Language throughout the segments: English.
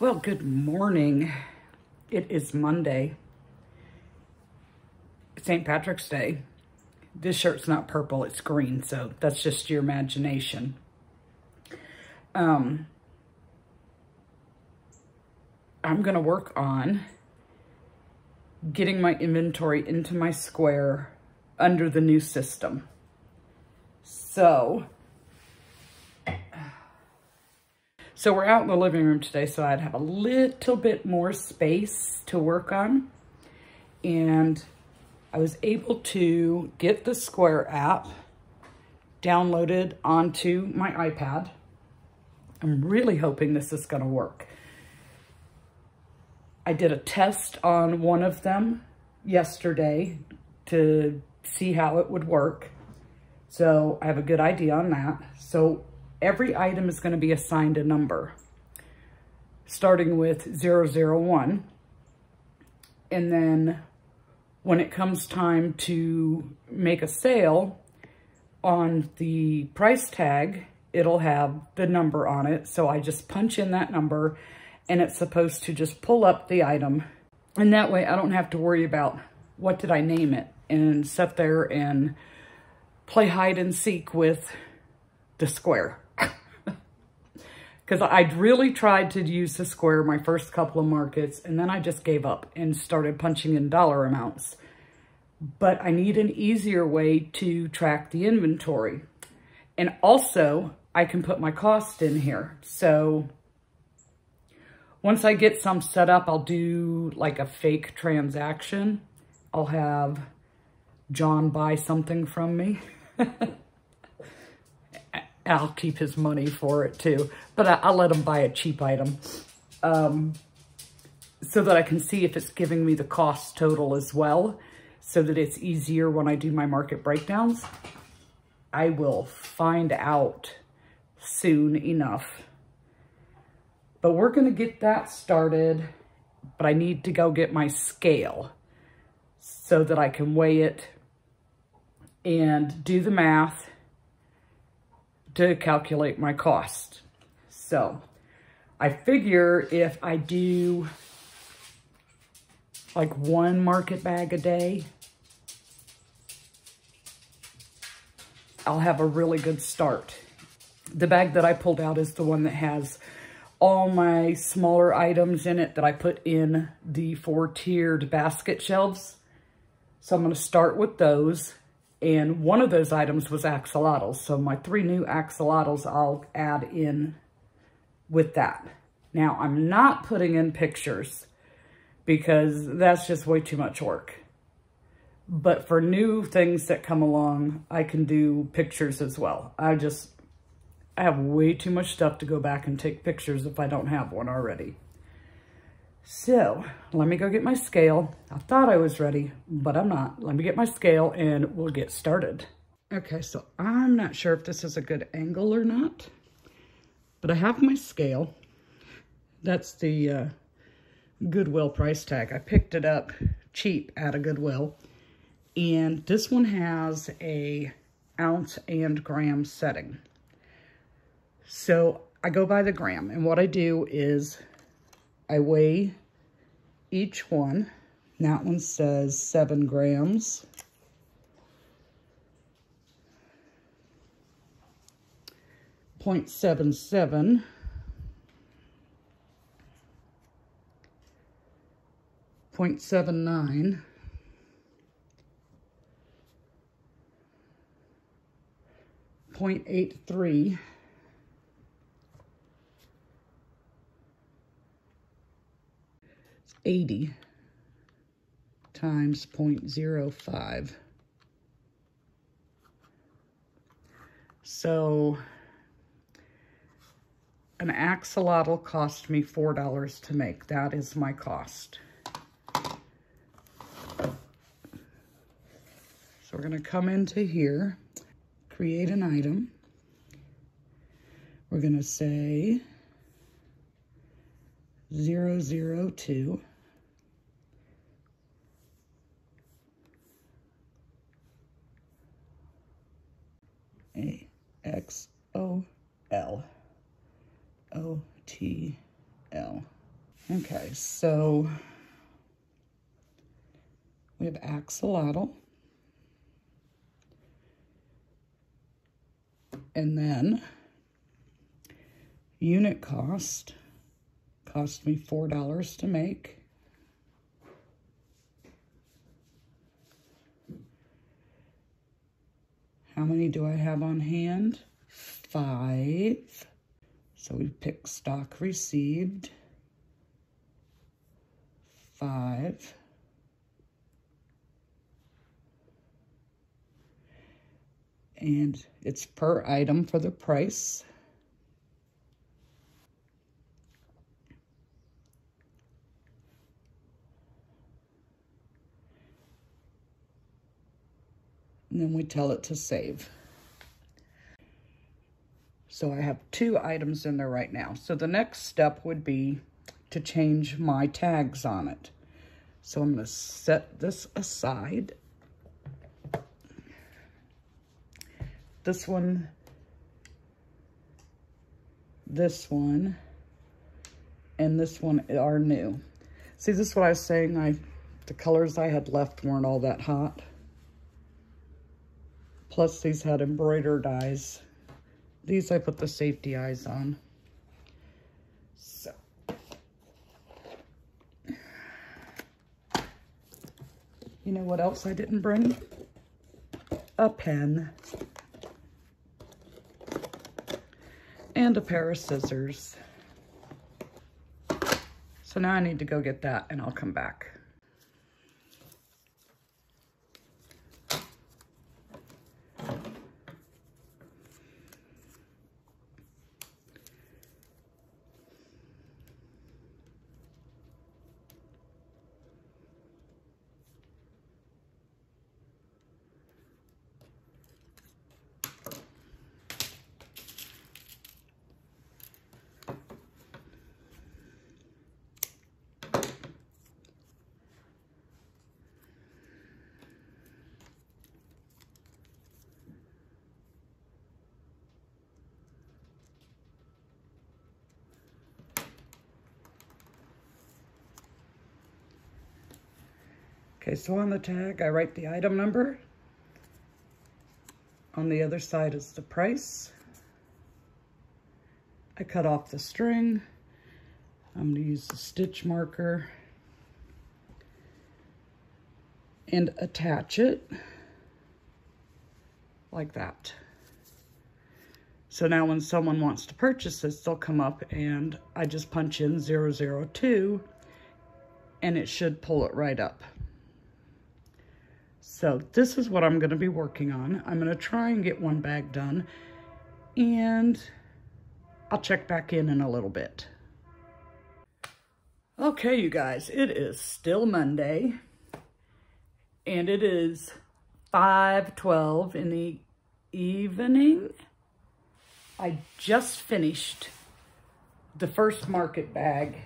Well, good morning. It is Monday, St. Patrick's Day. This shirt's not purple, it's green, so that's just your imagination. I'm gonna work on getting my inventory into my square under the new system. So we're out in the living room today, so I'd have a little bit more space to work on. And I was able to get the Square app downloaded onto my iPad. I'm really hoping this is gonna work. I did a test on one of them yesterday to see how it would work. So I have a good idea on that. So every item is going to be assigned a number, starting with 001. And then when it comes time to make a sale, on the price tag, it'll have the number on it. So I just punch in that number and it's supposed to just pull up the item. And that way I don't have to worry about what did I name it and sit there and play hide and seek with the Square. Because I'd really tried to use the Square my first couple of markets, and then I just gave up and started punching in dollar amounts. But I need an easier way to track the inventory. And also, I can put my cost in here. So once I get some set up, I'll do like a fake transaction. I'll have John buy something from me. I'll keep his money for it too, but I'll let him buy a cheap item so that I can see if it's giving me the cost total as well, so that it's easier when I do my market breakdowns. I will find out soon enough. But we're gonna get that started, but I need to go get my scale so that I can weigh it and do the math to calculate my cost. So I figure if I do like one market bag a day, I'll have a really good start. The bag that I pulled out is the one that has all my smaller items in it that I put in the 4-tiered basket shelves. So I'm gonna start with those. And one of those items was axolotls. So my 3 new axolotls I'll add in with that. Now I'm not putting in pictures because that's just way too much work. But for new things that come along, I can do pictures as well. I have way too much stuff to go back and take pictures if I don't have one already. So let me go get my scale. I thought I was ready, but I'm not. Let me get my scale and we'll get started. Okay, so I'm not sure if this is a good angle or not, but I have my scale. That's the Goodwill price tag. I picked it up cheap at a Goodwill. And this one has a ounce and gram setting. So I go by the gram, and what I do is I weigh each one. That one says 7 grams. .77. .79. .83. 80 times 0.05. So an axolotl cost me $4 to make. That is my cost. So we're going to come into here, create an item. We're going to say 002. AXOL OTL. Okay, so we have axolotl. And then unit cost me $4 to make. How many do I have on hand? 5. So we pick stock received. 5. And it's per item for the price. And then we tell it to save. So I have 2 items in there right now. So the next step would be to change my tags on it. So I'm going to set this aside. This one, and this one are new. See, this is what I was saying. The colors I had left weren't all that hot. Plus, these had embroidered eyes. These I put the safety eyes on. So. You know what else I didn't bring? A pen. And a pair of scissors. So now I need to go get that and I'll come back. Okay, so on the tag, I write the item number. On the other side is the price. I cut off the string. I'm going to use the stitch marker and attach it like that. So now when someone wants to purchase this, they'll come up and I just punch in 002 and it should pull it right up. So this is what I'm going to be working on. I'm going to try and get one bag done, and I'll check back in a little bit. Okay, you guys, it is still Monday, and it is 5:12 in the evening. I just finished the first market bag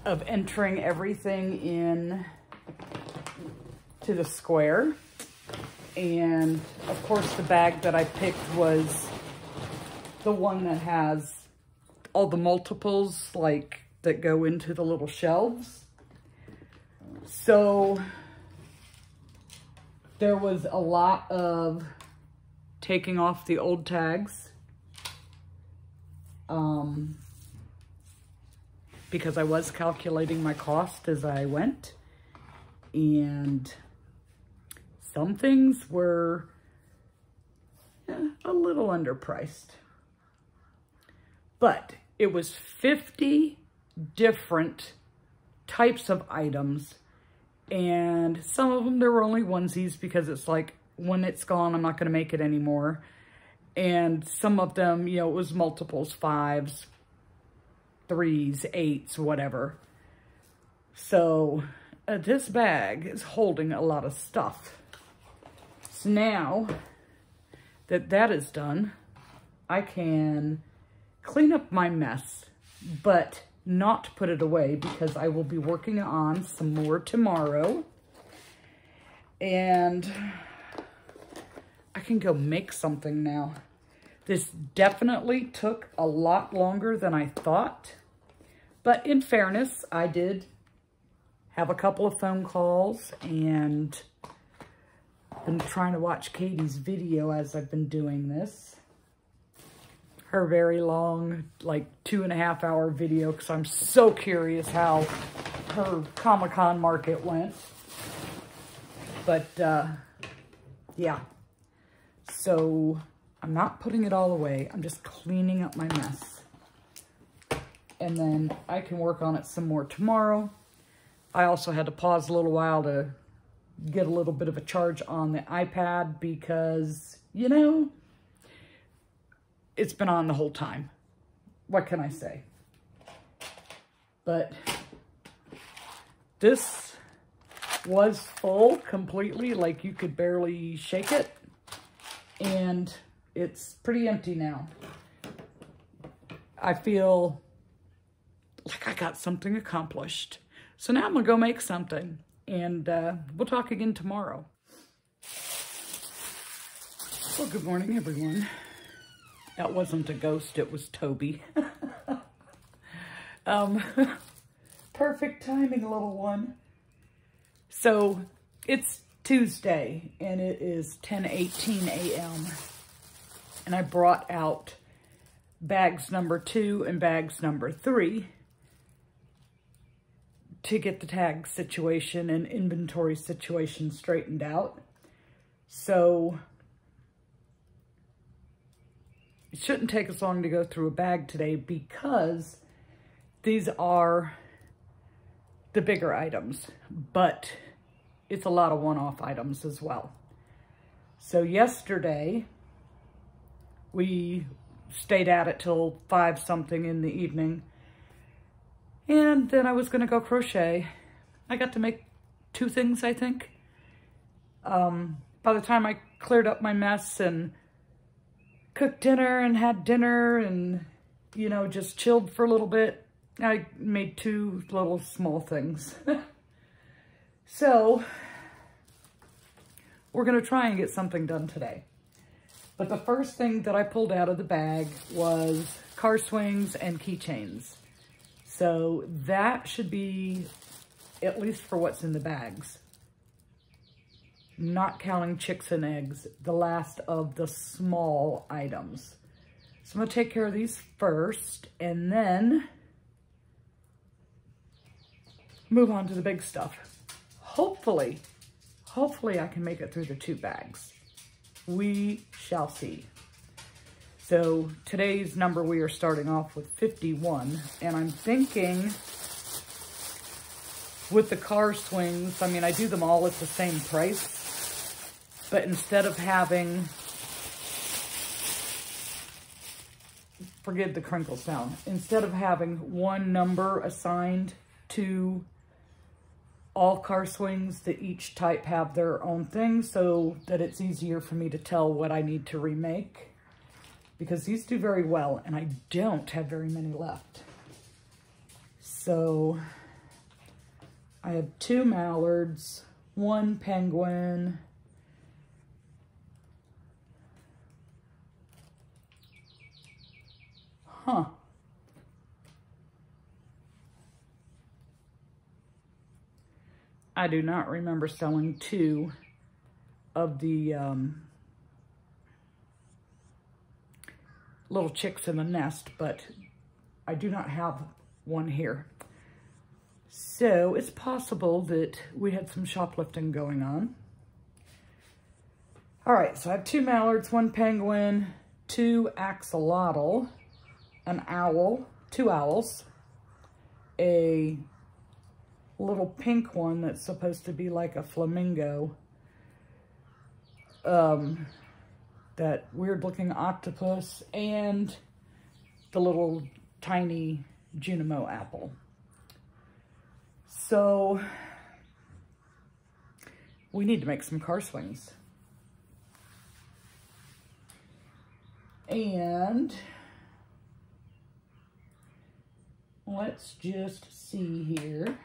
of entering everything in to the square, and of course the bag that I picked was the one that has all the multiples like that go into the little shelves. So there was a lot of taking off the old tags because I was calculating my cost as I went, and some things were a little underpriced. But it was 50 different types of items, and some of them there were only onesies because it's like, when it's gone, I'm not going to make it anymore. And some of them, you know, it was multiples, 5s, 3s, 8s, whatever. So this bag is holding a lot of stuff. So now that that is done, I can clean up my mess, but not put it away because I will be working on some more tomorrow. And I can go make something now. This definitely took a lot longer than I thought, But in fairness, I did have a couple of phone calls and been trying to watch Katie's video as I've been doing this. Her very long, like 2.5 hour video, because I'm so curious how her Comic-Con market went. But, yeah. So, I'm not putting it all away. I'm just cleaning up my mess. And then I can work on it some more tomorrow. I also had to pause a little while to get a little bit of a charge on the iPad because, you know, it's been on the whole time. What can I say? But this was full completely, like you could barely shake it. And it's pretty empty now. I feel like I got something accomplished. So now I'm gonna go make something, and we'll talk again tomorrow. Well, good morning, everyone. That wasn't a ghost, it was Toby. Perfect timing, little one. So it's Tuesday, and it is 10:18 a.m. And I brought out bags number 2 and bags number 3 to get the tag situation and inventory situation straightened out. So it shouldn't take us long to go through a bag today because these are the bigger items, but it's a lot of one-off items as well. So yesterday we stayed at it till 5 something in the evening. And then I was going to go crochet. I got to make 2 things, I think. By the time I cleared up my mess and cooked dinner and had dinner and, you know, just chilled for a little bit, I made 2 little small things. So, we're going to try and get something done today. But the first thing that I pulled out of the bag was car swings and keychains. So that should be, at least for what's in the bags, not counting chicks and eggs, the last of the small items. So I'm going to take care of these first and then move on to the big stuff. Hopefully I can make it through the 2 bags. We shall see. So today's number, we are starting off with 51, and I'm thinking with the car swings, I mean, I do them all at the same price, but instead of having, forget the crinkle sound, instead of having one number assigned to all car swings, that each type have their own thing so that it's easier for me to tell what I need to remake. Because these do very well, and I don't have very many left. So, I have 2 mallards, 1 penguin, I do not remember selling 2 of the little chicks in the nest, but I do not have one here. So it's possible that we had some shoplifting going on. All right, so I have 2 mallards, 1 penguin, 2 axolotl, an owl, 2 owls, a little pink one that's supposed to be like a flamingo, that weird looking octopus, and the little tiny Junimo apple. So we need to make some car swings. And let's just see here.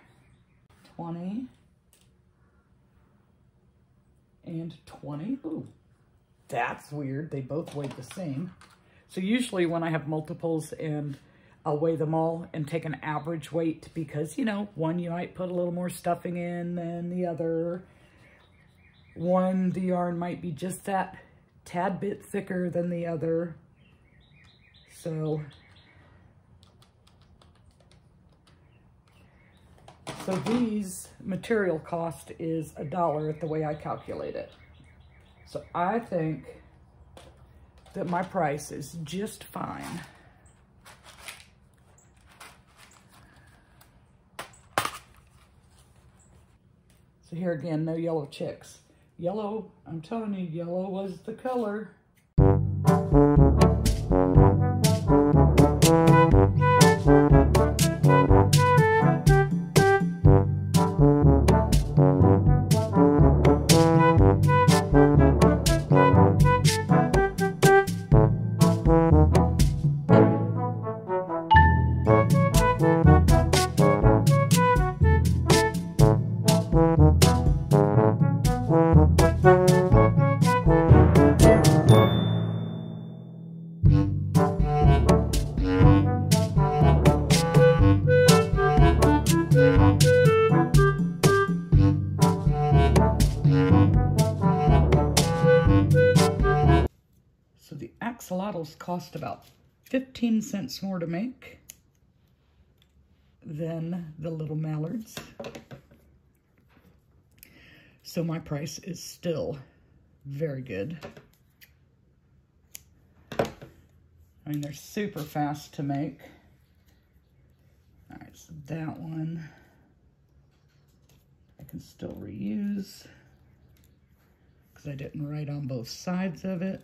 20 and 20. Ooh, that's weird. They both weighed the same. So usually when I have multiples and I'll weigh them all and take an average weight because, you know, one you might put a little more stuffing in than the other. One, the yarn might be just that tad bit thicker than the other. So these material cost is $1 at the way I calculate it. So I think that my price is just fine. So here again, no yellow chicks. Yellow, I'm telling you, yellow was the color. So the axolotls cost about 15 cents more to make than the little mallards. So my price is still very good. I mean, they're super fast to make. All right, so that one I can still reuse because I didn't write on both sides of it.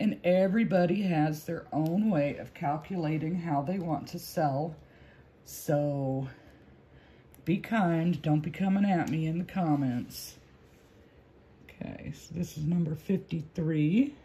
And everybody has their own way of calculating how they want to sell. So be kind. Don't be coming at me in the comments. Okay, so this is number 53.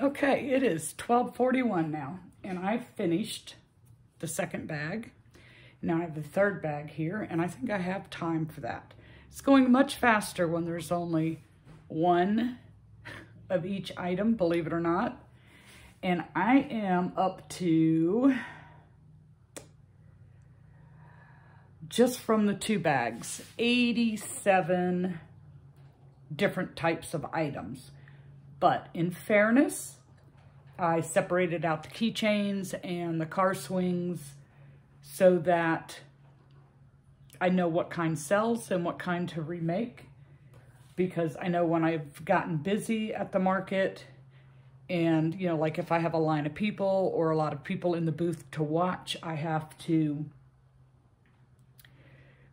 Okay, it is 12:41 now, and I've finished the second bag. Now I have the third bag here, and I think I have time for that. It's going much faster when there's only one of each item, believe it or not. And I am up to, just from the two bags, 87 different types of items. But in fairness, I separated out the keychains and the car swings so that I know what kind sells and what kind to remake. Because I know when I've gotten busy at the market and, you know, like if I have a line of people or a lot of people in the booth to watch, I have to,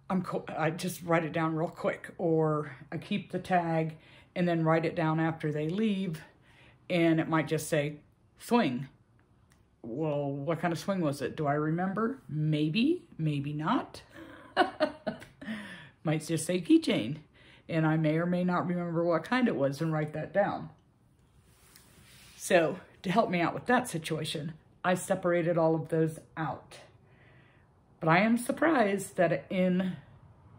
I just write it down real quick, or I keep the tag and then write it down after they leave, and it might just say, swing. Well, what kind of swing was it? Do I remember? Maybe, maybe not. Might just say keychain, and I may or may not remember what kind it was and write that down. So to help me out with that situation, I separated all of those out. But I am surprised that in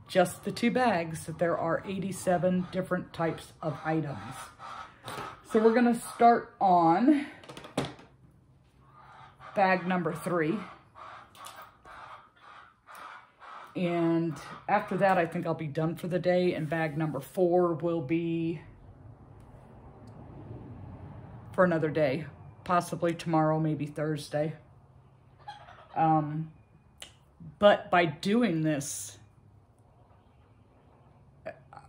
just the 2 bags that there are 87 different types of items. So we're gonna start on bag number 3. And after that, I think I'll be done for the day, and bag number 4 will be for another day, possibly tomorrow, maybe Thursday. But by doing this,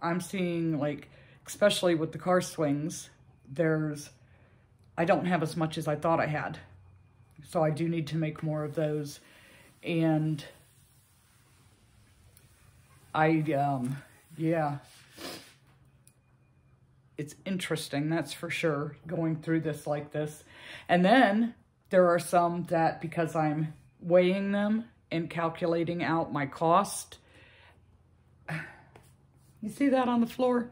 I'm seeing, like, especially with the car swings, I don't have as much as I thought I had. So I do need to make more of those. And yeah, it's interesting, that's for sure, going through this like this. And then there are some that, because I'm weighing them and calculating out my cost, you see that on the floor?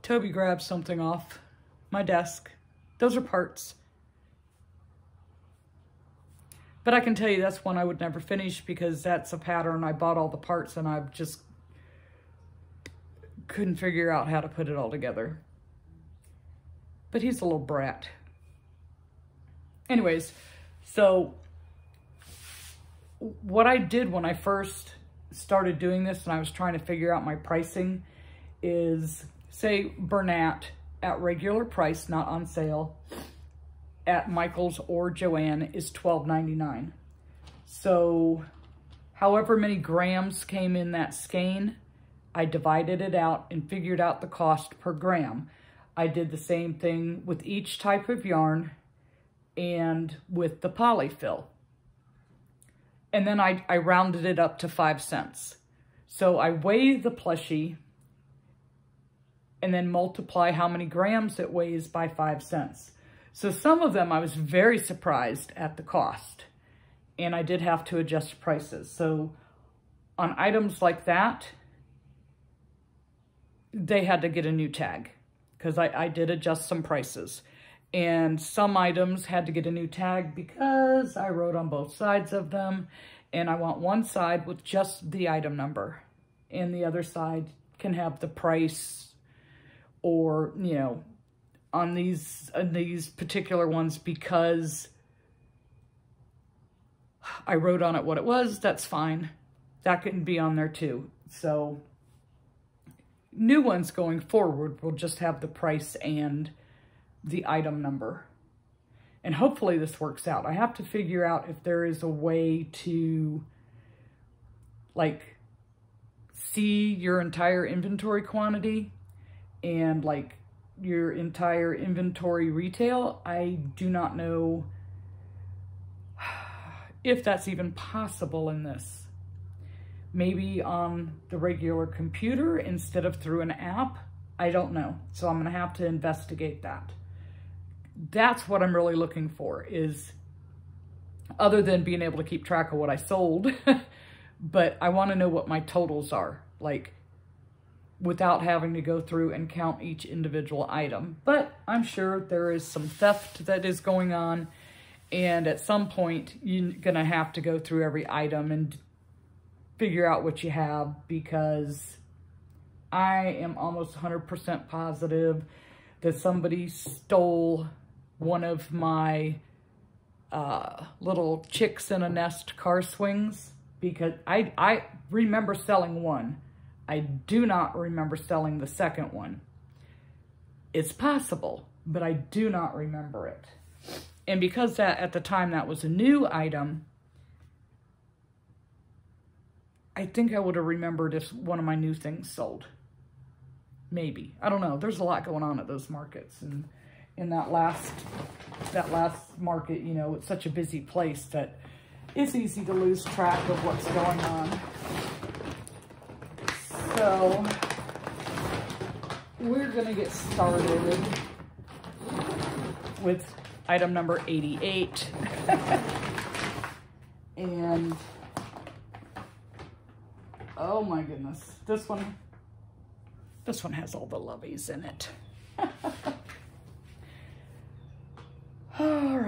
Toby grabbed something off my desk. Those are parts. But I can tell you that's one I would never finish, because that's a pattern. I bought all the parts and I just couldn't figure out how to put it all together. But he's a little brat. Anyways, so what I did when I first started doing this and I was trying to figure out my pricing is, say, Bernat at regular price, not on sale, at Michael's or Joann is $12.99. So however many grams came in that skein, I divided it out and figured out the cost per gram. I did the same thing with each type of yarn and with the polyfill. And then I rounded it up to 5 cents. So I weigh the plushie and then multiply how many grams it weighs by 5 cents. So some of them I was very surprised at the cost, and I did have to adjust prices. So on items like that, they had to get a new tag, because I did adjust some prices. And some items had to get a new tag because I wrote on both sides of them, and I want one side with just the item number, and the other side can have the price, or, you know, on these particular ones, because I wrote on it what it was, that's fine. That can be on there too. So new ones going forward will just have the price and the item number. And hopefully this works out. I have to figure out if there is a way to, like, see your entire inventory quantity and, like, your entire inventory retail. I do not know if that's even possible in this. Maybe on the regular computer instead of through an app. I don't know. So I'm going to have to investigate that. That's what I'm really looking for, is other than being able to keep track of what I sold, but I want to know what my totals are, like, without having to go through and count each individual item. But I'm sure there is some theft that is going on, and at some point you're going to have to go through every item and figure out what you have, because I am almost 100% positive that somebody stole one of my little chicks in a nest car swings, because I remember selling one. I do not remember selling the second one. It's possible, but I do not remember it. And because that at the time that was a new item, I think I would have remembered if one of my new things sold. Maybe. I don't know. There's a lot going on at those markets. And in that last market, you know, it's such a busy place that it's easy to lose track of what's going on. So we're going to get started with item number 88. And oh my goodness, this one has all the loveys in it.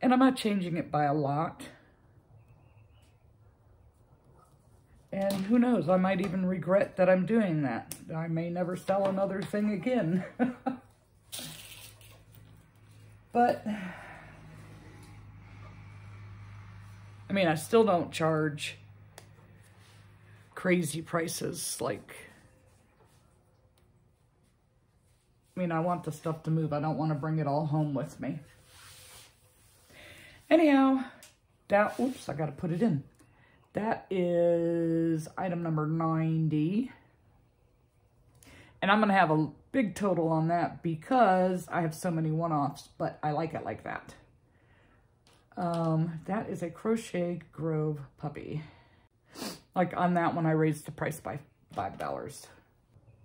And I'm not changing it by a lot. And who knows, I might even regret that I'm doing that. I may never sell another thing again. But, I mean, I still don't charge crazy prices. Like, I mean, I want the stuff to move. I don't want to bring it all home with me. Anyhow, that, oops, I got to put it in. That is item number 90. And I'm going to have a big total on that because I have so many one-offs, but I like it like that. That is a Crochet Grove puppy. Like on that one, I raised the price by $5.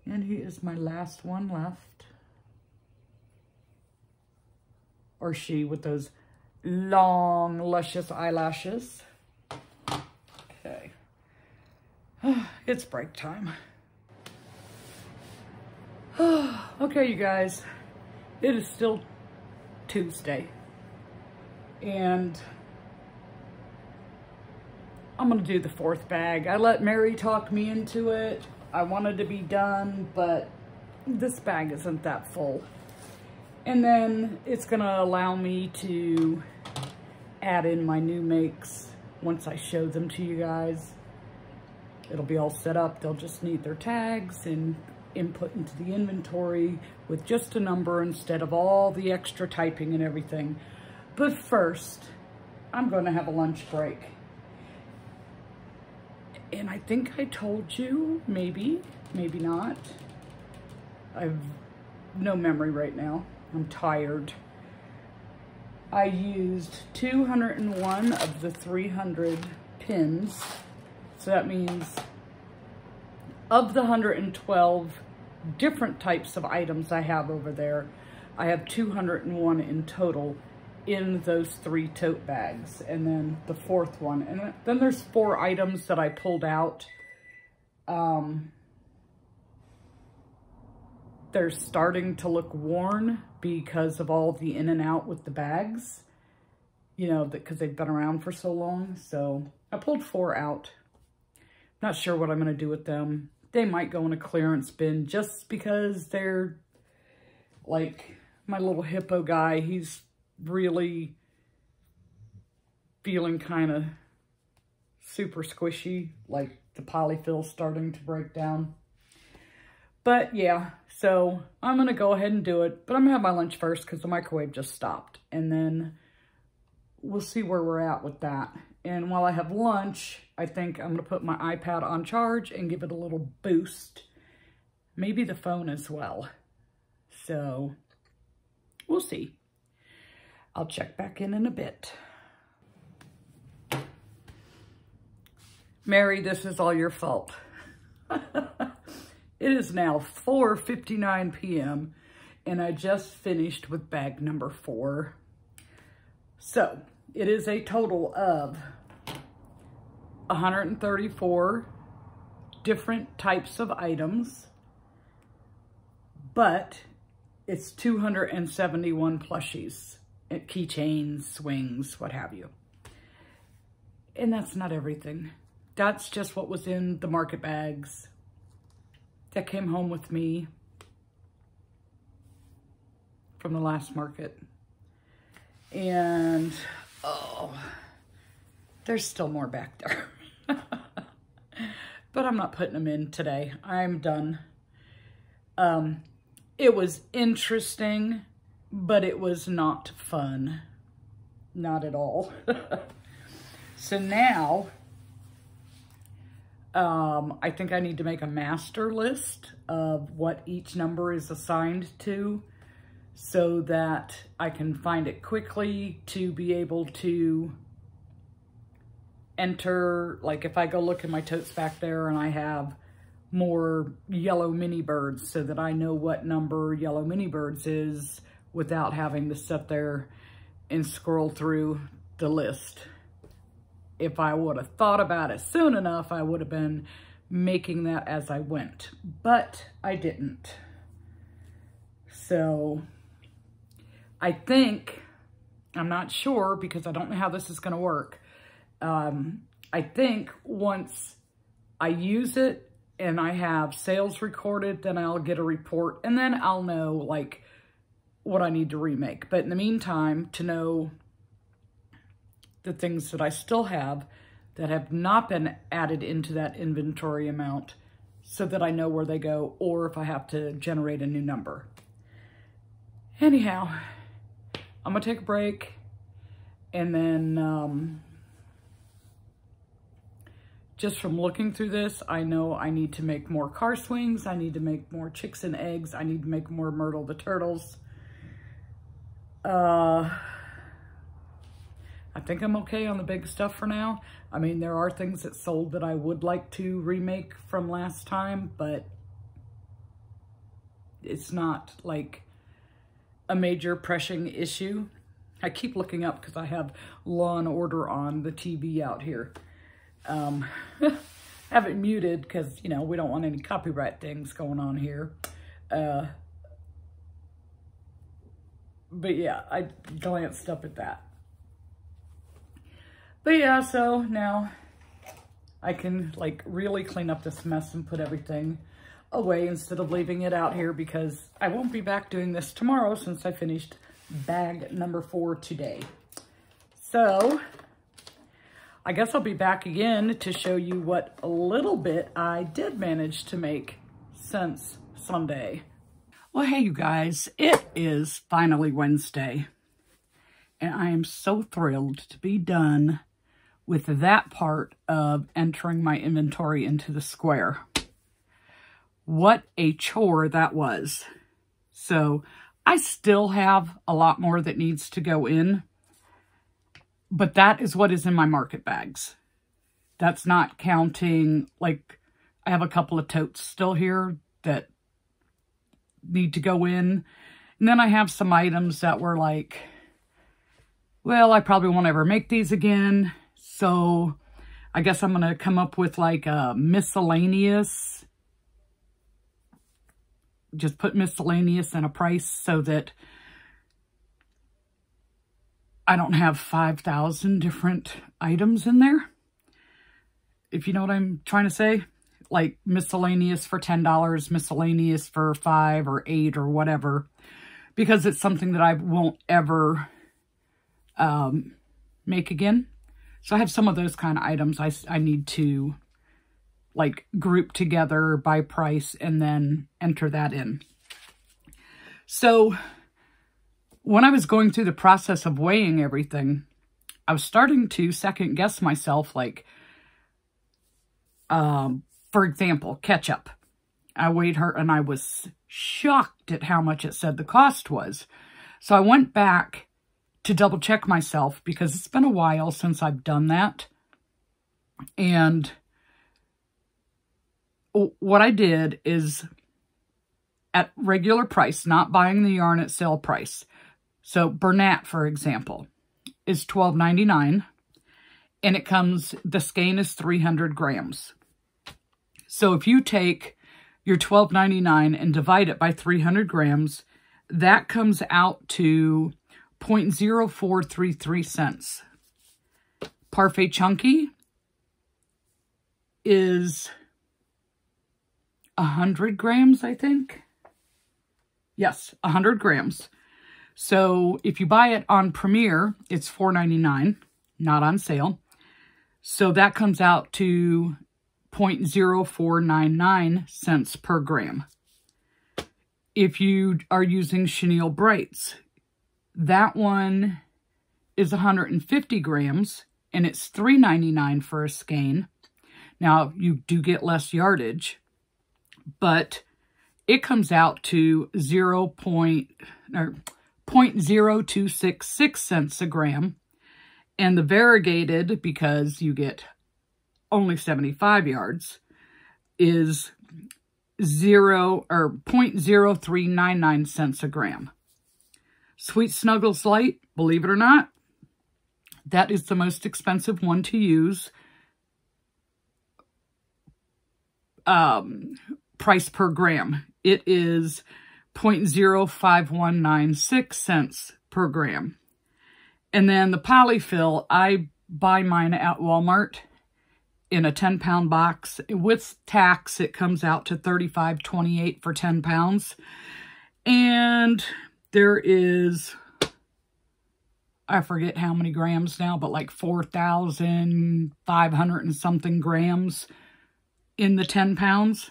And he is my last one left. Or she with those long, luscious eyelashes. Okay. It's break time. Okay, you guys. It is still Tuesday. And I'm going to do the fourth bag. I let Mary talk me into it. I wanted to be done, but this bag isn't that full. And then it's going to allow me to add in my new makes once I show them to you guys. It'll be all set up. They'll just need their tags and input into the inventory with just a number instead of all the extra typing and everything. But first, I'm going to have a lunch break. And I think I told you, maybe not. I have no memory right now. I'm tired. I used 201 of the 300 pins. So that means of the 112 different types of items I have over there, I have 201 in total in those 3 tote bags. And then the fourth one. And then there's 4 items that I pulled out. They're starting to look worn because of all the in and out with the bags, you know, because they've been around for so long. So I pulled 4 out. Not sure what I'm going to do with them. They might go in a clearance bin just because they're like my little hippo guy. He's really feeling kind of super squishy, like the polyfill's starting to break down. But yeah, so I'm going to go ahead and do it. But I'm going to have my lunch first because the microwave just stopped. And then we'll see where we're at with that. And while I have lunch, I think I'm going to put my iPad on charge and give it a little boost. Maybe the phone as well. So we'll see. I'll check back in a bit. Mary, this is all your fault. It is now 4:59 p.m. and I just finished with bag number 4. So it is a total of 134 different types of items, but it's 271 plushies, keychains, swings, what have you. And that's not everything. That's just what was in the market bags that came home with me from the last market. And, oh, there's still more back there. But I'm not putting them in today. I'm done. It was interesting, but it was not fun. Not at all. So now, I think I need to make a master list of what each number is assigned to so that I can find it quickly to be able to enter. Like if I go look in my totes back there and I have more yellow mini birds, so that I know what number yellow mini birds is without having to sit there and scroll through the list. If I would have thought about it soon enough, I would have been making that as I went, but I didn't. So I think I'm not sure because I don't know how this is going to work. I think once I use it and I have sales recorded, then I'll get a report and then I'll know like what I need to remake. But in the meantime, to know the things that I still have that have not been added into that inventory amount so that I know where they go or if I have to generate a new number. Anyhow, I'm gonna take a break and then just from looking through this, I know I need to make more car swings. I need to make more chicks and eggs. I need to make more Myrtle the Turtles. I think I'm okay on the big stuff for now. I mean, there are things that sold that I would like to remake from last time, but it's not like a major pressing issue. I keep looking up because I have Law and Order on the TV out here. Have it muted because, you know, we don't want any copyright things going on here. But yeah, I glanced up at that. But yeah, so now I can like really clean up this mess and put everything away instead of leaving it out here because I won't be back doing this tomorrow since I finished bag number 4 today. So I guess I'll be back again to show you what a little bit I did manage to make since Sunday. Well, hey, you guys, it is finally Wednesday, and I am so thrilled to be done with that part of entering my inventory into the square. What a chore that was. So I still have a lot more that needs to go in, but that is what is in my market bags. That's not counting, like, I have a couple of totes still here that need to go in. And then I have some items that were like, well, I probably won't ever make these again. So I guess I'm going to come up with like a miscellaneous. Just put miscellaneous in a price so that I don't have 5,000 different items in there. If you know what I'm trying to say. Like miscellaneous for $10, miscellaneous for $5 or $8 or whatever. Because it's something that I won't ever make again. So I have some of those kind of items I need to like group together by price and then enter that in. So when I was going through the process of weighing everything, I was starting to second guess myself, like, for example, ketchup. I weighed her and I was shocked at how much it said the cost was. So I went back to double check myself because it's been a while since I've done that. And what I did is at regular price, not buying the yarn at sale price. So Bernat, for example, is $12.99 and it comes, the skein is 300 grams. So if you take your $12.99 and divide it by 300 grams, that comes out to 0.0433 cents. Parfait Chunky is 100 grams, I think. Yes, 100 grams. So if you buy it on Premier, it's $4.99, not on sale. So that comes out to 0.0499 cents per gram. If you are using chenille Brights, that one is 150 grams and it's $3.99 for a skein. Now, you do get less yardage, but it comes out to 0.0266 cents a gram. And the variegated, because you get only 75 yards, is 0.0399 cents a gram. Sweet Snuggles Light, believe it or not, that is the most expensive one to use. Price per gram. It is 0.0519 cents per gram. And then the polyfill, I buy mine at Walmart in a 10-pound box. With tax, it comes out to $35.28 for 10 pounds. And there is, I forget how many grams now, but like 4,500 and something grams in the 10 pounds.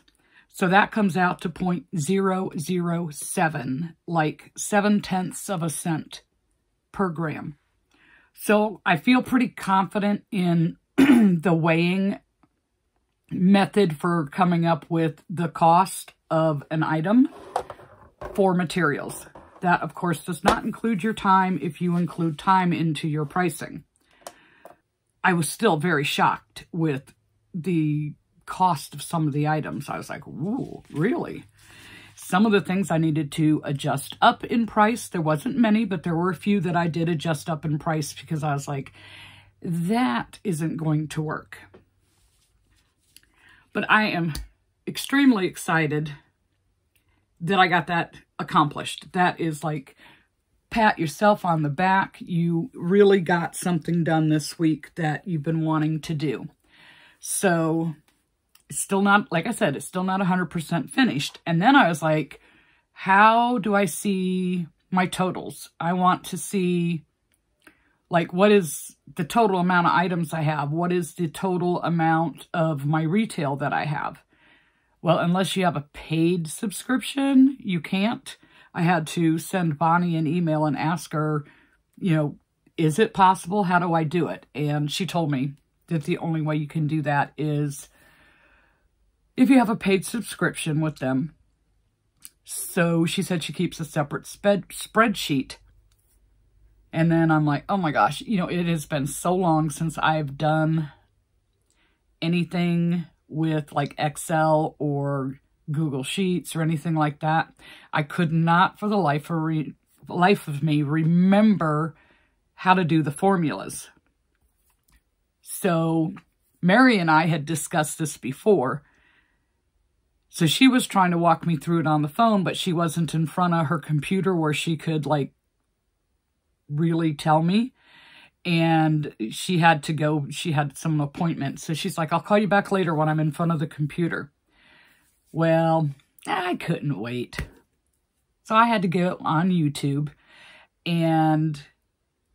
So that comes out to 0.007, like 0.7 of a cent per gram. So I feel pretty confident in the weighing method for coming up with the cost of an item for materials. That, of course, does not include your time if you include time into your pricing. I was still very shocked with the cost of some of the items. I was like, ooh, really? Some of the things I needed to adjust up in price. There wasn't many, but there were a few that I did adjust up in price because I was like, that isn't going to work. But I am extremely excited that I got that accomplished. That is like, pat yourself on the back. You really got something done this week that you've been wanting to do. So it's still not, like I said, it's still not 100% finished. And then I was like, how do I see my totals? I want to see, like, what is the total amount of items I have? What is the total amount of my retail that I have? Well, unless you have a paid subscription, you can't. I had to send Bonnie an email and ask her, you know, is it possible? How do I do it? And she told me that the only way you can do that is if you have a paid subscription with them. So she said she keeps a separate spreadsheet. And then I'm like, oh my gosh, you know, it has been so long since I've done anything with like Excel or Google Sheets or anything like that. I could not for the life of me remember how to do the formulas. So Mary and I had discussed this before. So she was trying to walk me through it on the phone, but she wasn't in front of her computer where she could like really tell me. And she had to go, she had some appointment. So she's like, I'll call you back later when I'm in front of the computer. Well, I couldn't wait. So I had to go on YouTube and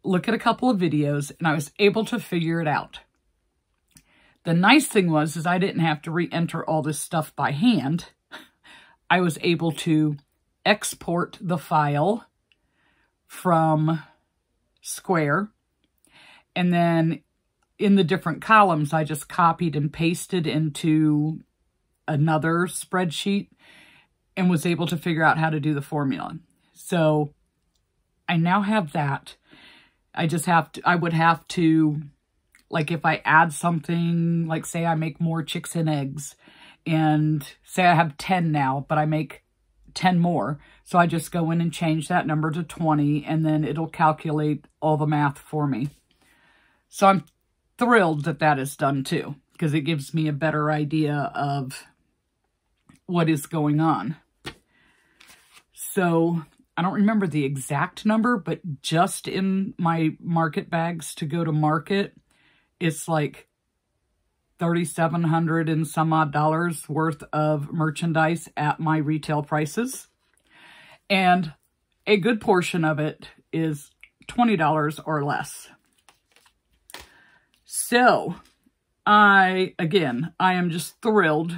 look at a couple of videos, and I was able to figure it out. The nice thing was I didn't have to re-enter all this stuff by hand. I was able to export the file from Square, and then in the different columns, I just copied and pasted into another spreadsheet and was able to figure out how to do the formula. So I now have that. I would have to, like if I add something, like say I make more chicks and eggs, and say I have 10 now, but I make 10 more. So I just go in and change that number to 20, and then it'll calculate all the math for me. So I'm thrilled that that is done too, because it gives me a better idea of what is going on. So I don't remember the exact number, but just in my market bags to go to market, it's like $3,700 and some odd dollars worth of merchandise at my retail prices. And a good portion of it is $20 or less. So I am just thrilled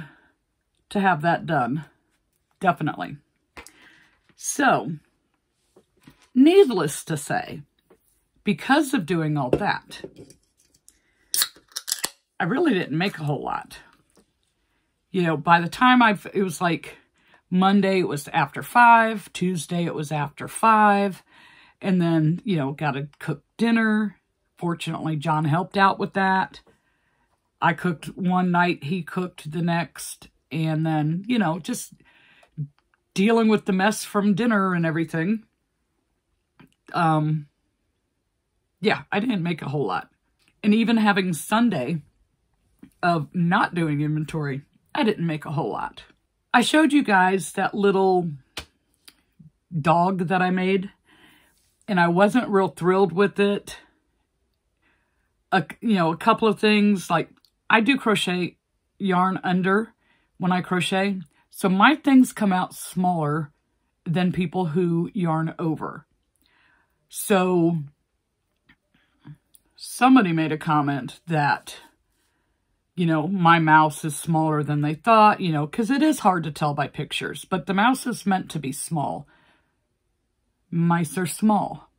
to have that done. Definitely. So, needless to say, because of doing all that, I really didn't make a whole lot. You know, by the time it was like Monday, it was after 5. Tuesday, it was after 5. And then, you know, got to cook dinner. Fortunately, John helped out with that. I cooked one night, he cooked the next. And then, you know, just dealing with the mess from dinner and everything. Yeah, I didn't make a whole lot. And even having Sunday of not doing inventory, I didn't make a whole lot. I showed you guys that little dog that I made. and I wasn't real thrilled with it. You know, a couple of things, like I do crochet yarn under when I crochet, so my things come out smaller than people who yarn over. So somebody made a comment that, you know, my mouse is smaller than they thought, you know, because it is hard to tell by pictures, but the mouse is meant to be small. Mice are small.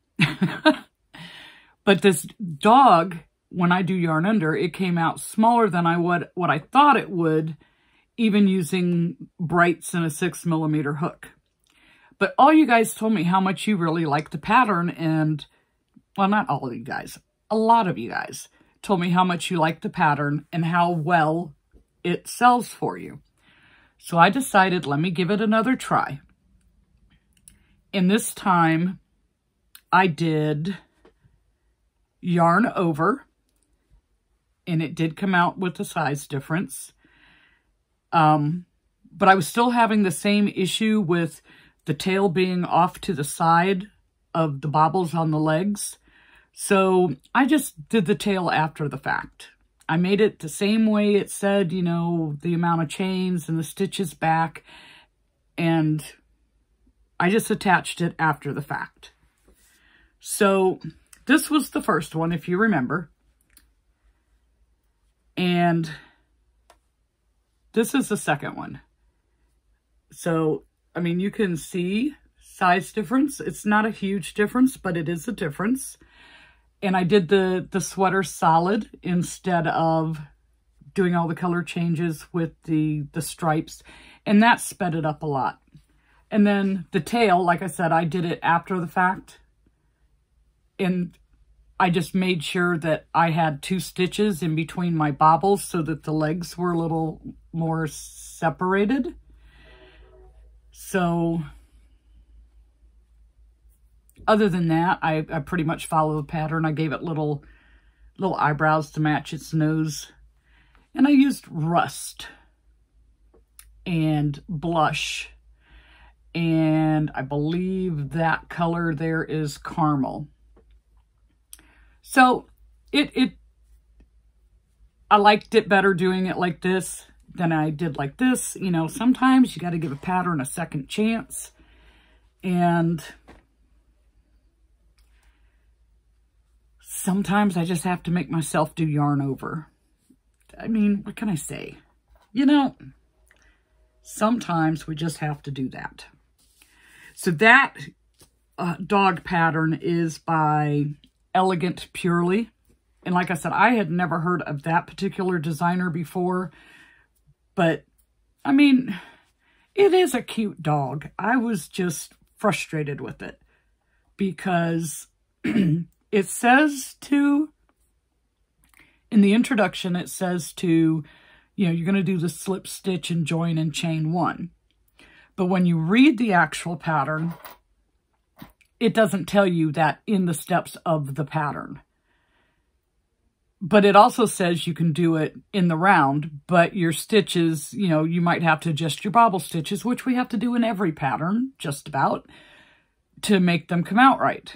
But this dog, when I do yarn under, it came out smaller than what I thought it would, even using brights and a 6mm hook. But all you guys told me how much you really like the pattern, and, well, not all of you guys, a lot of you guys told me how much you like the pattern and how well it sells for you. So I decided, let me give it another try. And this time I did yarn over, and it did come out with a size difference. But I was still having the same issue with the tail being off to the side of the bobbles on the legs. So I just did the tail after the fact. I made it the same way it said, you know, the amount of chains and the stitches back, and I just attached it after the fact. So this was the first one, if you remember. And this is the second one. So, I mean, you can see size difference. It's not a huge difference, but it is a difference. And I did the sweater solid instead of doing all the color changes with the stripes. And that sped it up a lot. And then the tail, like I said, I did it after the fact. And I just made sure that I had 2 stitches in between my bobbles so that the legs were a little more separated. So other than that, I pretty much follow the pattern. I gave it little eyebrows to match its nose. And I used rust and blush. And I believe that color there is caramel. So I liked it better doing it like this than I did like this. You know, sometimes you got to give a pattern a second chance. And sometimes I just have to make myself do yarn over. I mean, what can I say? You know, sometimes we just have to do that. So that dog pattern is by Elegant Purely. And like I said, I had never heard of that particular designer before. But, I mean, it is a cute dog. I was just frustrated with it. Because it says to, in the introduction, it says to, you know, you're going to do the slip stitch and join and chain 1. But when you read the actual pattern, it doesn't tell you that in the steps of the pattern. But it also says you can do it in the round, but your stitches, you know, you might have to adjust your bobble stitches, which we have to do in every pattern, just about, to make them come out right.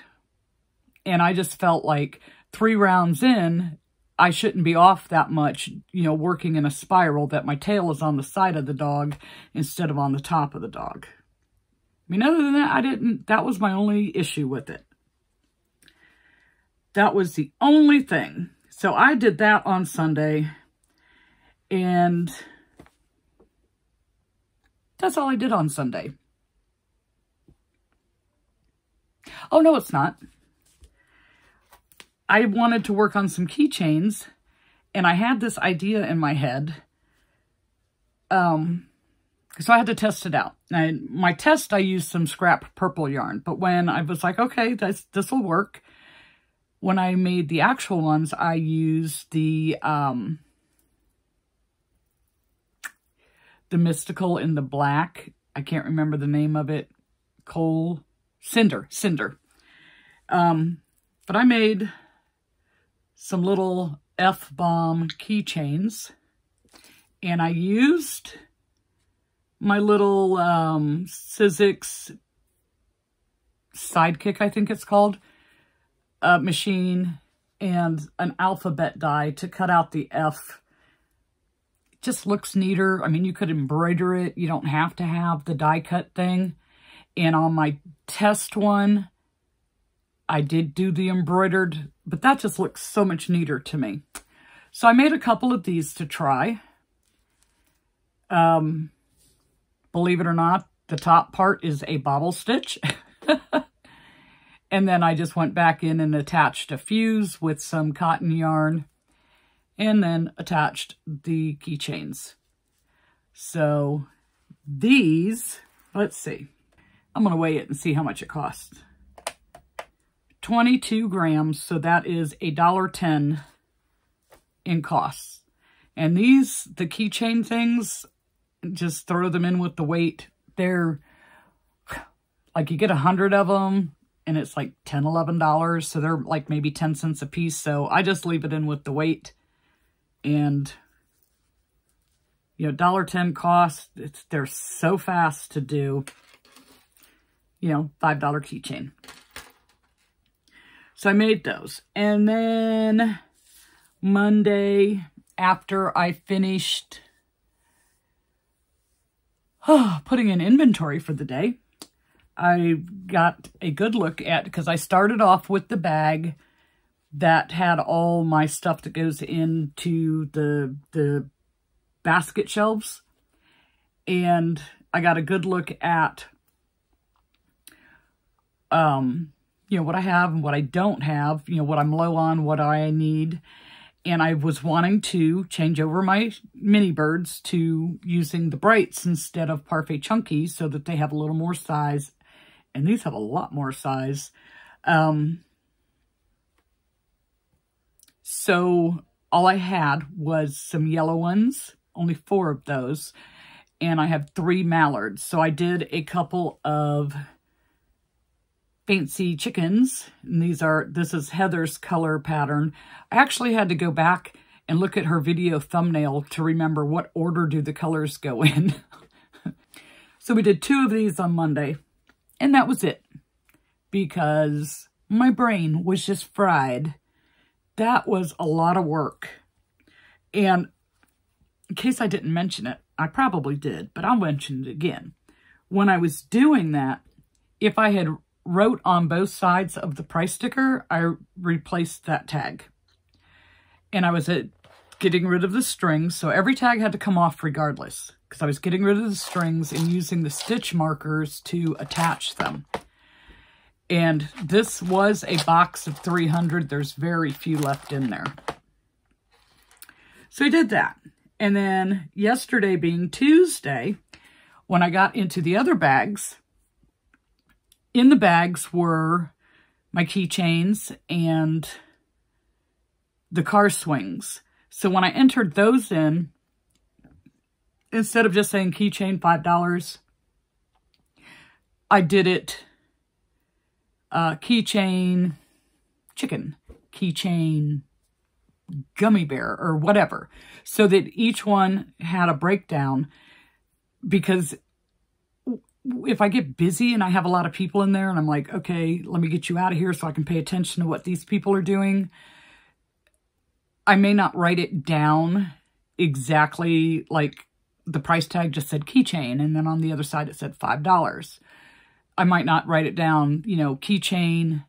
And I just felt like 3 rounds in, I shouldn't be off that much, you know, working in a spiral, that my tail is on the side of the dog instead of on the top of the dog. I mean, other than that, that was my only issue with it. That was the only thing. So I did that on Sunday, and that's all I did on Sunday. Oh, no, it's not. I wanted to work on some keychains, and I had this idea in my head. So I had to test it out. And my test, I used some scrap purple yarn. But when I was like, okay, this will work. When I made the actual ones, I used the Mystical in the black. I can't remember the name of it. Cinder. But I made some little F-bomb keychains. And I used my little Sizzix Sidekick, I think it's called, machine, and an alphabet die to cut out the F. It just looks neater. I mean, you could embroider it. You don't have to have the die cut thing. And on my test one, I did do the embroidered, but that just looks so much neater to me. So I made a couple of these to try. Believe it or not, the top part is a bobble stitch. And then I just went back in and attached a fuse with some cotton yarn and then attached the keychains. So these, let's see. I'm going to weigh it and see how much it costs. 22 grams, so that is $1.10 in costs. And these, the keychain things, just throw them in with the weight. They're like, you get 100 of them and it's like $10, $11. So they're like maybe 10 cents a piece. So I just leave it in with the weight. And, you know, $1.10 cost. They're so fast to do. You know, $5 keychain. So I made those. And then Monday, after I finished putting in inventory for the day, I got a good look at, because I started off with the bag that had all my stuff that goes into the basket shelves. And I got a good look at, you know, what I have and what I don't have, you know, what I'm low on, what I need. And I was wanting to change over my mini birds to using the brights instead of Parfait Chunky so that they have a little more size. And these have a lot more size. So all I had was some yellow ones, only 4 of those. And I have 3 mallards. So I did a couple of fancy chickens. And this is Heather's color pattern. I actually had to go back and look at her video thumbnail to remember what order do the colors go in. So we did 2 of these on Monday, and that was it, because my brain was just fried. That was a lot of work. And in case I didn't mention it, I probably did, but I'll mention it again. When I was doing that, if I had wrote on both sides of the price sticker, I replaced that tag. And I was getting rid of the strings, so every tag had to come off regardless, because I was getting rid of the strings and using the stitch markers to attach them. And this was a box of 300. There's very few left in there. So I did that. And then yesterday being Tuesday, when I got into the other bags, in the bags were my keychains and the car swings. So when I entered those in, instead of just saying keychain $5, I did it keychain chicken, keychain gummy bear, or whatever, so that each one had a breakdown. Because if I get busy and I have a lot of people in there and I'm like, okay, let me get you out of here so I can pay attention to what these people are doing, I may not write it down exactly. Like the price tag just said keychain, and then on the other side it said $5. I might not write it down, you know, keychain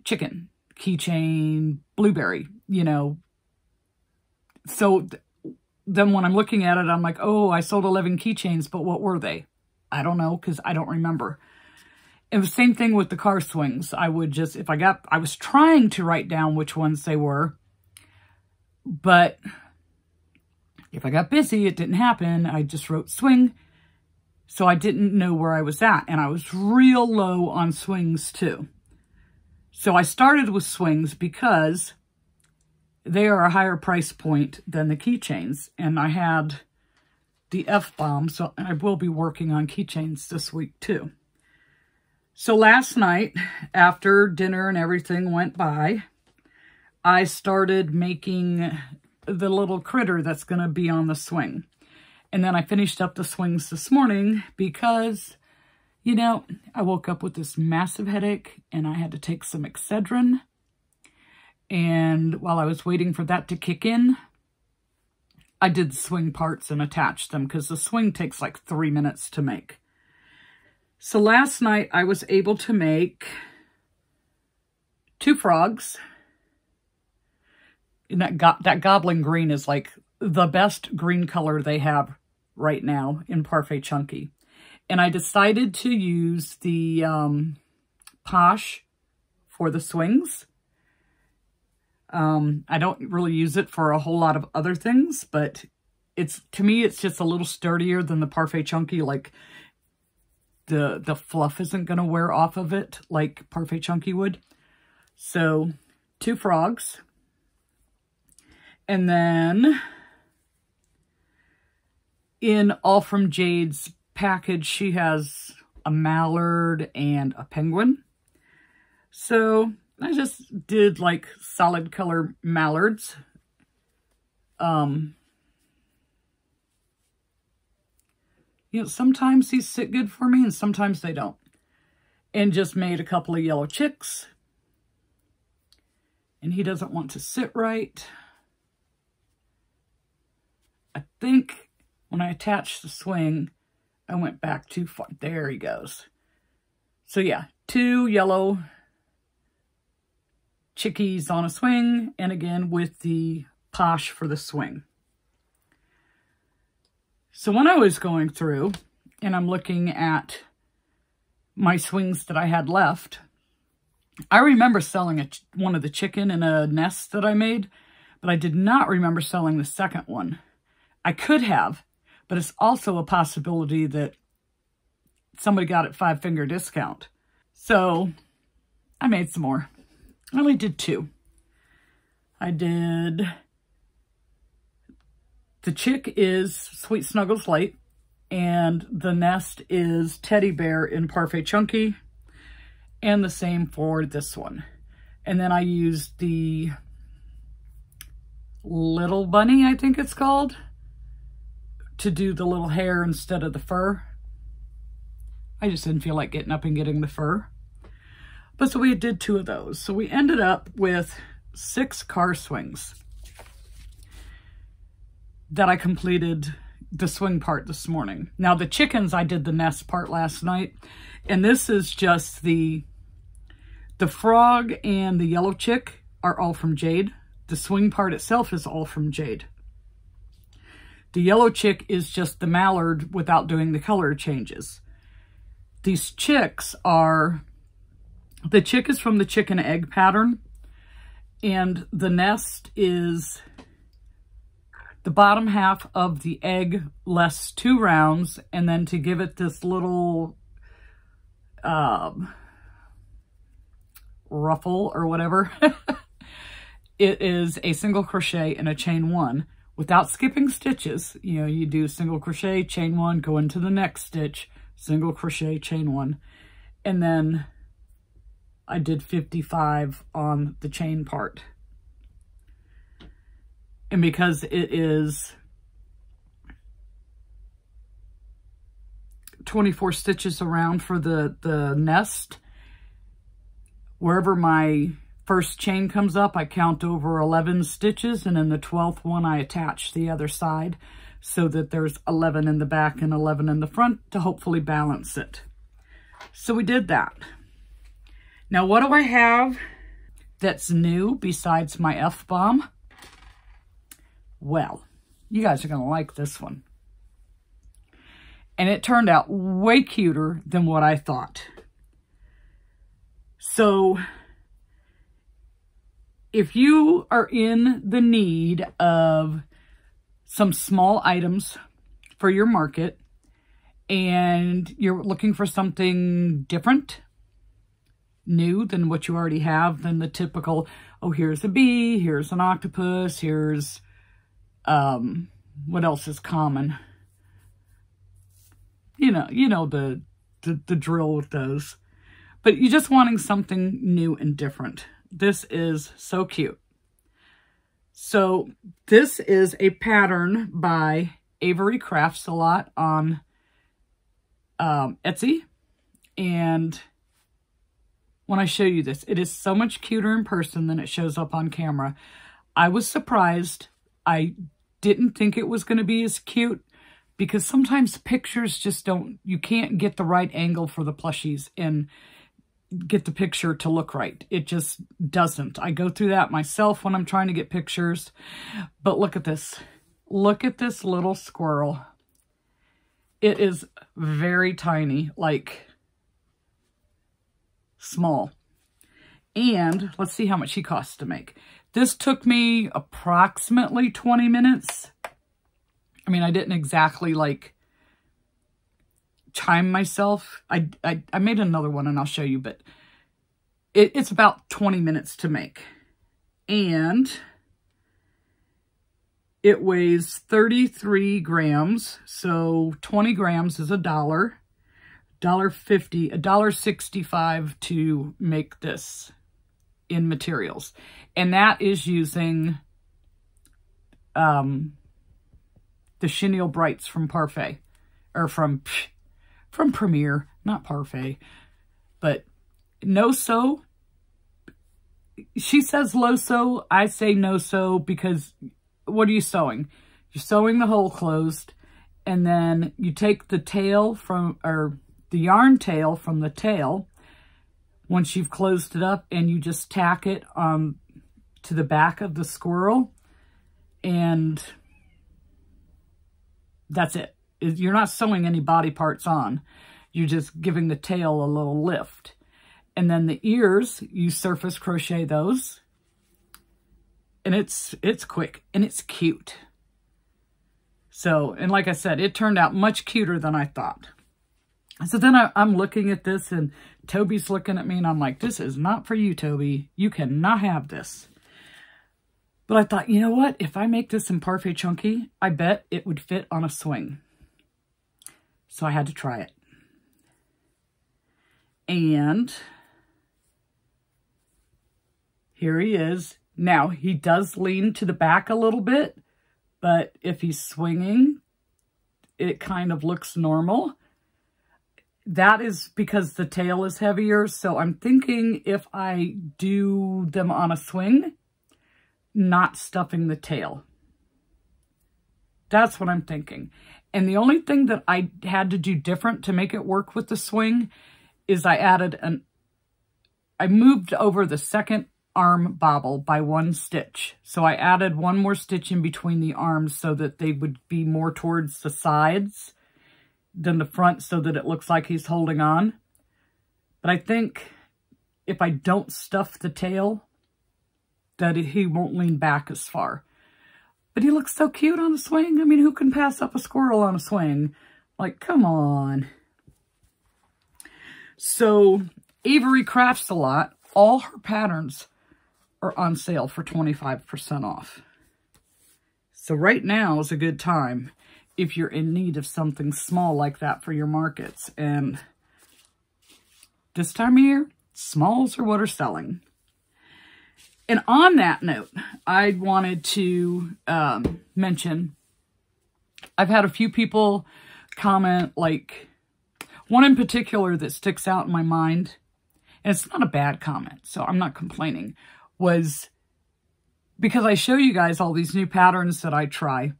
chicken, keychain blueberry, you know. So then when I'm looking at it, I'm like, oh, I sold 11 keychains, but what were they? I don't know, because I don't remember. It was the same thing with the car swings. I would just, I was trying to write down which ones they were, but if I got busy, it didn't happen. I just wrote swing, so I didn't know where I was at, and I was real low on swings too. So I started with swings because they are a higher price point than the keychains, and I had the F-bomb, so I will be working on keychains this week too. So last night, after dinner and everything went by, I started making the little critter that's going to be on the swing. And then I finished up the swings this morning because, You know, I woke up with this massive headache and I had to take some Excedrin. And while I was waiting for that to kick in, I did the swing parts and attached them because the swing takes like 3 minutes to make. So last night I was able to make 2 frogs. And that goblin green is like the best green color they have right now in Parfait Chunky. And I decided to use the Posh for the swings. I don't really use it for a whole lot of other things, but to me, it's just a little sturdier than the Parfait Chunky. Like the fluff isn't going to wear off of it like Parfait Chunky would. So 2 frogs. And then in All From Jade's package, she has a mallard and a penguin. So I just did like solid color mallards. You know, sometimes these sit good for me and sometimes they don't. And just made a couple of yellow chicks. And he doesn't want to sit right. I think when I attached the swing, I went back too far. There he goes. So yeah, 2 yellow chickies on a swing, and again with the Posh for the swing. So when I was going through and I'm looking at my swings that I had left, I remember selling one of the chicken in a nest that I made, but I did not remember selling the second one. I could have, but it's also a possibility that somebody got it 5-finger discount. So I made some more. I only did 2. I did, the chick is Sweet Snuggles Light, and the nest is Teddy Bear in Parfait Chunky, and the same for this one. And then I used the Little Bunny, I think it's called, to do the little hair instead of the fur. I just didn't feel like getting up and getting the fur. But so we did 2 of those. So we ended up with 6 car swings that I completed the swing part this morning. Now the chickens, I did the nest part last night. And this is just the frog and the yellow chick are all from Jade. The swing part itself is all from Jade. The yellow chick is just the mallard without doing the color changes. These chicks are, the chick is from the chicken egg pattern, and the nest is the bottom half of the egg less 2 rounds, and then to give it this little ruffle or whatever, it is a single crochet and a chain 1. Without skipping stitches. You know, you do single crochet, chain 1, go into the next stitch, single crochet, chain 1. And then I did 55 on the chain part. And because it is 24 stitches around for the nest, wherever my first chain comes up, I count over 11 stitches, and in the 12th one, I attach the other side so that there's 11 in the back and 11 in the front to hopefully balance it. So we did that. Now, what do I have that's new besides my F-bomb? Well, you guys are going to like this one. And it turned out way cuter than what I thought. So if you are in the need of some small items for your market and you're looking for something different, new than what you already have, than the typical, oh, here's a bee, here's an octopus, here's, what else is common? You know the drill with those. But you're just wanting something new and different. This is so cute. So this is a pattern by Avery Crafts a lot on Etsy. And when I show you this, it is so much cuter in person than it shows up on camera. I was surprised. I didn't think it was going to be as cute because sometimes pictures just don't, you can't get the right angle for the plushies and get the picture to look right. It just doesn't. I go through that myself when I'm trying to get pictures. But look at this. Look at this little squirrel. It is very tiny, like small. And let's see how much he costs to make. This took me approximately 20 minutes. I mean, I didn't exactly like time myself. I made another one and I'll show you, but it's about 20 minutes to make. And it weighs 33 grams. So 20 grams is $1, $1.50, $1.65 to make this in materials. And that is using the chenille brights from Parfait, or from Premier, not Parfait, but no sew. She says low sew, I say no sew, because what are you sewing? You're sewing the hole closed, and then you take the tail from, or the yarn tail from the tail, once you've closed it up, and you just tack it to the back of the squirrel, and that's it. You're not sewing any body parts on. You're just giving the tail a little lift. And then the ears, you surface crochet those. And it's quick and it's cute. So, and like I said, it turned out much cuter than I thought. So then I'm looking at this and Toby's looking at me and I'm like, this is not for you, Toby. You cannot have this. But I thought, you know what? If I make this in Parfait Chunky, I bet it would fit on a swing. So I had to try it. And here he is. Now, he does lean to the back a little bit, but if he's swinging, it kind of looks normal. That is because the tail is heavier, so I'm thinking if I do them on a swing, not stuffing the tail. That's what I'm thinking. And the only thing that I had to do different to make it work with the swing is I moved over the second arm bobble by 1 stitch. So I added 1 more stitch in between the arms so that they would be more towards the sides than the front, so that it looks like he's holding on. But I think if I don't stuff the tail, that he won't lean back as far. But he looks so cute on a swing. I mean, who can pass up a squirrel on a swing? Like, come on. So, Avery Crafts a Lot. All her patterns are on sale for 25% off. So right now is a good time if you're in need of something small like that for your markets. And this time of year, smalls are what are selling. And on that note, I wanted to mention, I've had a few people comment, like one in particular that sticks out in my mind, and it's not a bad comment, so I'm not complaining, was because I show you guys all these new patterns that I try,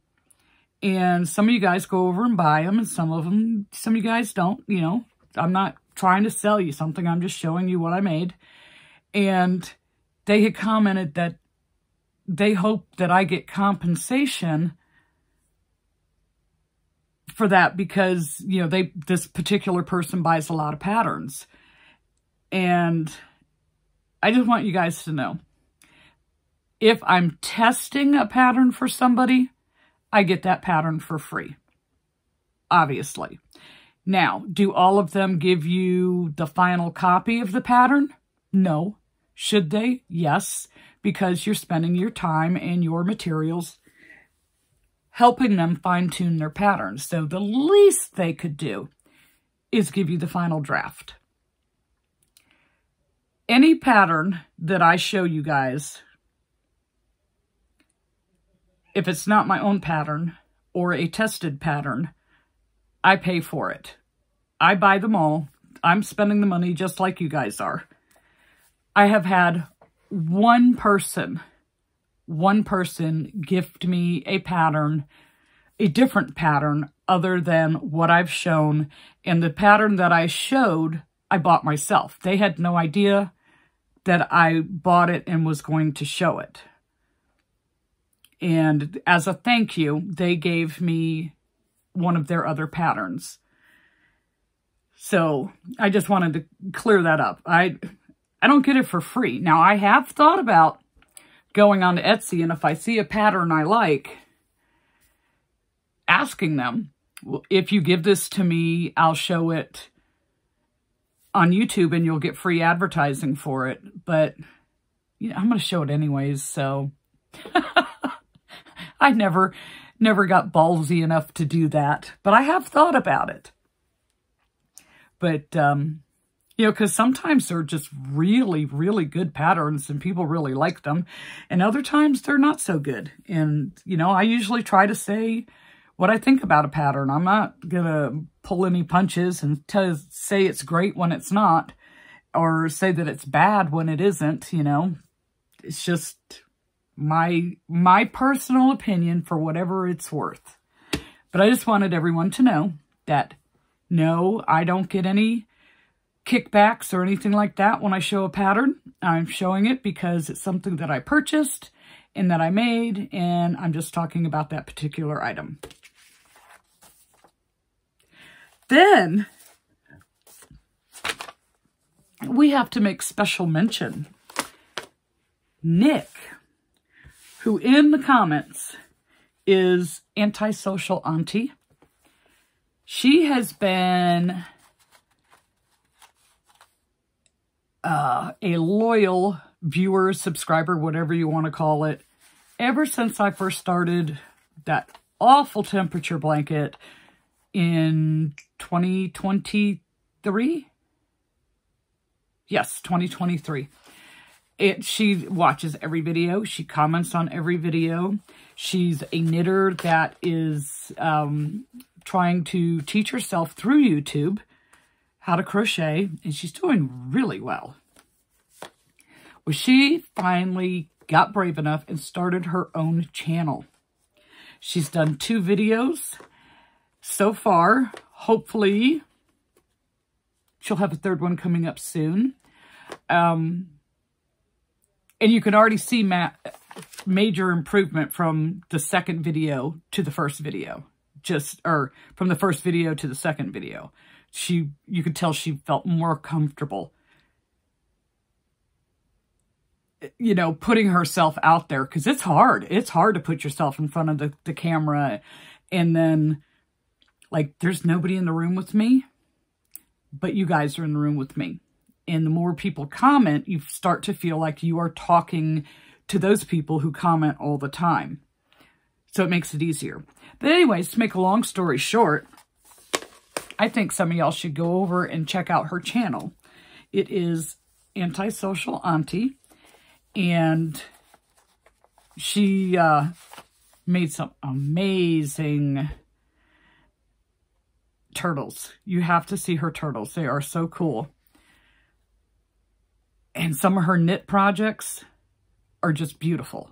and some of you guys go over and buy them, and some of you guys don't, you know. I'm not trying to sell you something, I'm just showing you what I made. And they had commented that they hope that I get compensation for that because, you know, this particular person buys a lot of patterns. And I just want you guys to know, if I'm testing a pattern for somebody, I get that pattern for free, obviously. Now, do all of them give you the final copy of the pattern? No. Should they? Yes, because you're spending your time and your materials helping them fine-tune their patterns. So the least they could do is give you the final draft. Any pattern that I show you guys, if it's not my own pattern or a tested pattern, I pay for it. I buy them all. I'm spending the money just like you guys are. I have had one person gift me a pattern, a different pattern other than what I've shown. And the pattern that I showed, I bought myself. They had no idea that I bought it and was going to show it. And as a thank you, they gave me one of their other patterns. So I just wanted to clear that up. I don't get it for free. Now, I have thought about going on to Etsy, and if I see a pattern I like, asking them, if you give this to me, I'll show it on YouTube and you'll get free advertising for it. But you know, I'm going to show it anyways, so I never got ballsy enough to do that. But I have thought about it. But, you know, because sometimes they're just really, really good patterns and people really like them. And other times they're not so good. And, you know, I usually try to say what I think about a pattern. I'm not going to pull any punches and say it's great when it's not, or say that it's bad when it isn't, you know. It's just my personal opinion for whatever it's worth. But I just wanted everyone to know that, no, I don't get any kickbacks or anything like that when I show a pattern. I'm showing it because it's something that I purchased and that I made, and I'm just talking about that particular item. Then we have to make special mention. Nick, who in the comments is Antisocial Auntie. She has been a loyal viewer, subscriber, whatever you want to call it, ever since I first started that awful temperature blanket in 2023. Yes, 2023. She watches every video. She comments on every video. She's a knitter that is trying to teach herself through YouTube how to crochet, and she's doing really well. Well, she finally got brave enough and started her own channel. She's done 2 videos so far. Hopefully, she'll have a 3rd one coming up soon. And you can already see major improvement from the 2nd video to the 1st video. Or from the 1st video to the 2nd video. You could tell she felt more comfortable, you know, putting herself out there, because it's hard. It's hard to put yourself in front of the camera, and then, like, there's nobody in the room with me, but you guys are in the room with me. And the more people comment, you start to feel like you are talking to those people who comment all the time. So it makes it easier. But anyways, to make a long story short, I think some of y'all should go over and check out her channel. It is Antisocial Auntie, and she made some amazing turtles. You have to see her turtles. They are so cool. And some of her knit projects are just beautiful.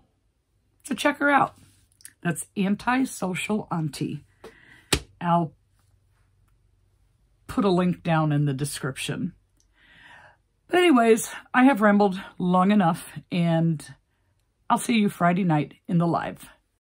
So check her out. That's Antisocial Auntie. I'll put a link down in the description. But anyways, I have rambled long enough, and I'll see you Friday night in the live.